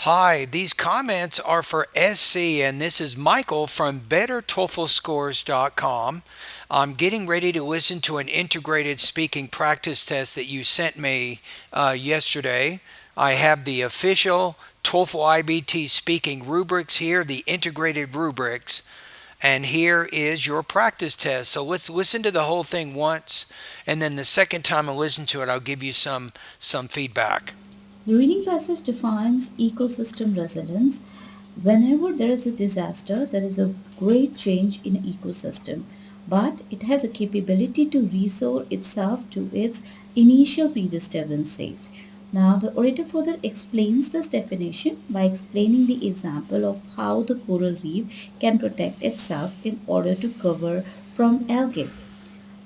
Hi, these comments are for SC, and this is Michael from BetterTOEFLScores.com. I'm getting ready to listen to an integrated speaking practice test that you sent me yesterday. I have the official TOEFL IBT speaking rubrics here, the integrated rubrics, and here is your practice test. So let's listen to the whole thing once, and then the second time I listen to it, I'll give you some feedback. The reading passage defines ecosystem resilience. Whenever there is a disaster, there is a great change in an ecosystem, but it has a capability to restore itself to its initial pre-disturbance stage. Now, the orator further explains this definition by explaining the example of how the coral reef can protect itself in order to cover from algae.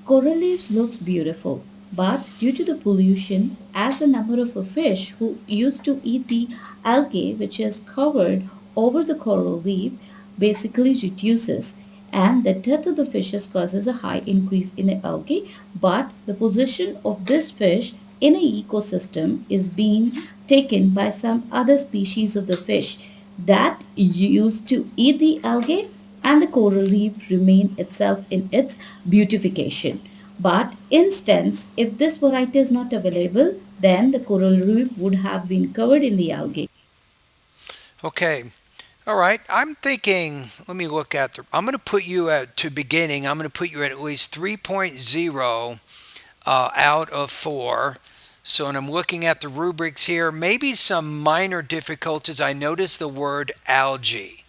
Coral reefs looks beautiful, but due to the pollution, as the number of a fish who used to eat the algae which is covered over the coral reef basically reduces, and the death of the fishes causes a high increase in the algae, but the position of this fish in an ecosystem is being taken by some other species of the fish that used to eat the algae, and the coral reef remain itself in its beautification. But instance, if this variety is not available, then the coral reef would have been covered in the algae. Okay, all right, I'm thinking, let me look at I'm going to put you at, to beginning, I'm going to put you at least 3.0 out of 4. So when I'm looking at the rubrics here, maybe some minor difficulties. I noticed the word algae.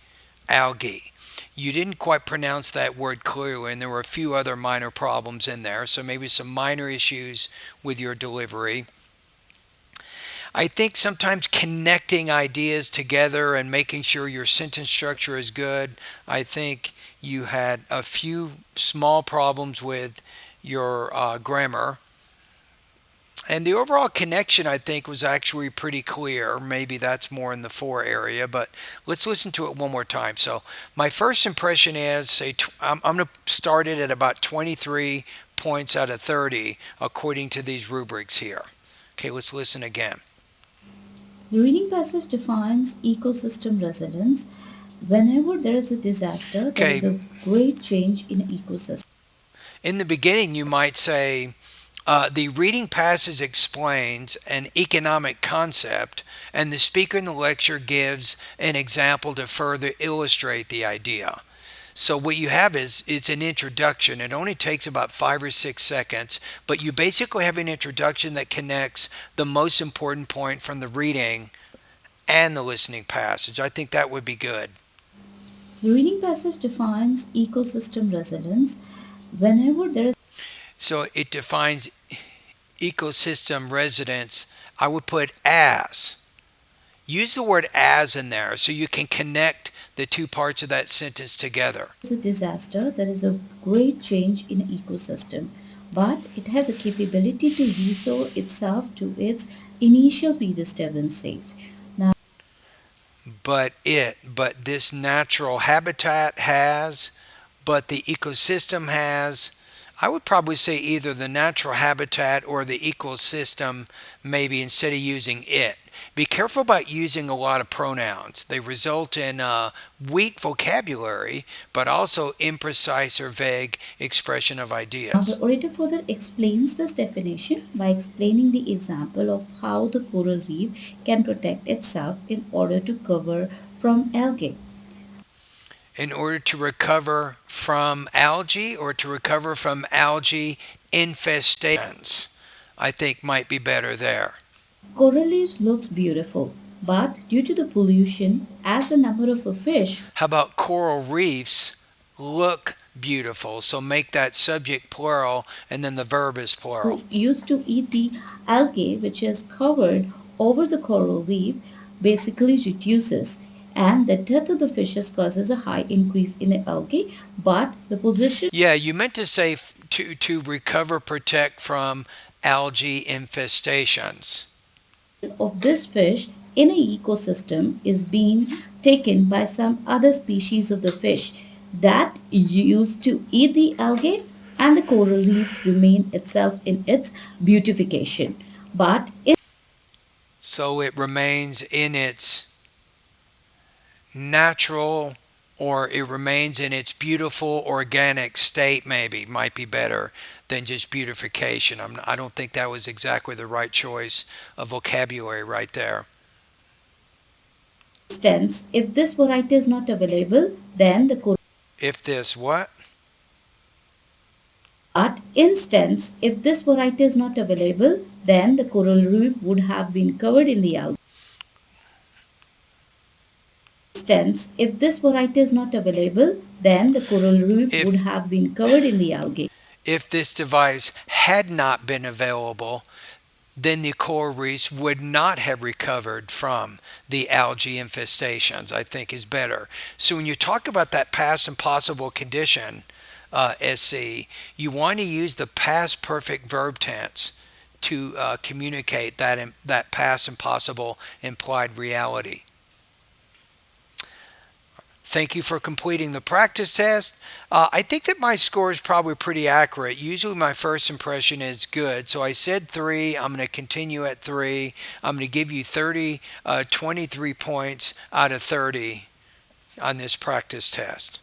You didn't quite pronounce that word clearly, and there were a few other minor problems in there. So maybe some minor issues with your delivery. I think sometimes connecting ideas together and making sure your sentence structure is good. I think you had a few small problems with your grammar. And the overall connection, I think, was actually pretty clear. Maybe that's more in the 4 area, but let's listen to it one more time. So, my first impression is say, I'm going to start it at about 23 points out of 30 according to these rubrics here. Okay, let's listen again. The reading passage defines ecosystem resilience. Whenever there is a disaster, there is Okay, a great change in ecosystem. in the beginning, you might say, the reading passage explains an economic concept, and the speaker in the lecture gives an example to further illustrate the idea. So what you have is it's an introduction. It only takes about 5 or 6 seconds, but you basically have an introduction that connects the most important point from the reading and the listening passage. I think that would be good. The reading passage defines ecosystem resilience. Whenever there is So it defines ecosystem residence. I would put as. Use the word as in there so you can connect the two parts of that sentence together. a disaster, there is a great change in an ecosystem, but it has a capability to restore itself to its initial pre-disturbance stage. Now, But this natural habitat has, but the ecosystem has. I would probably say either the natural habitat or the ecosystem, maybe instead of using it. Be careful about using a lot of pronouns. They result in weak vocabulary, but also imprecise or vague expression of the ideas. orator further explains this definition by explaining the example of how the coral reef can protect itself in order to cover from algae. In order to recover from algae or to recover from algae infestations, I think might be better there. Coral reefs looks beautiful, but due to the pollution, as the number of a fish How about coral reefs look beautiful? So make that subject plural and then the verb is plural. who used to eat the algae which is covered over the coral reef basically reduces, and the death of the fishes causes a high increase in the algae, but the position Yeah, you meant to say to recover, protect from algae infestations. of this fish in an ecosystem is being taken by some other species of the fish that used to eat the algae, and the coral reef remain itself in its beautification, but So it remains in its natural, or it remains in its beautiful organic state, maybe might be better than just beautification. I don't think that was exactly the right choice of vocabulary right there. Instance, if this variety is not available, then the If this what? but instance, if this variety is not available, then the coral reef would have been covered in the algae. Instance, if this variety is not available, then the coral reef would If have been covered in the algae. if this device had not been available, then the coral reefs would not have recovered from the algae infestations, I think is better. So when you talk about that past and possible condition, SC, you want to use the past perfect verb tense to communicate that past and possible implied reality. Thank you for completing the practice test. I think that my score is probably pretty accurate. Usually, my first impression is good. So I said 3. I'm going to continue at 3. I'm going to give you 23 points out of 30 on this practice test.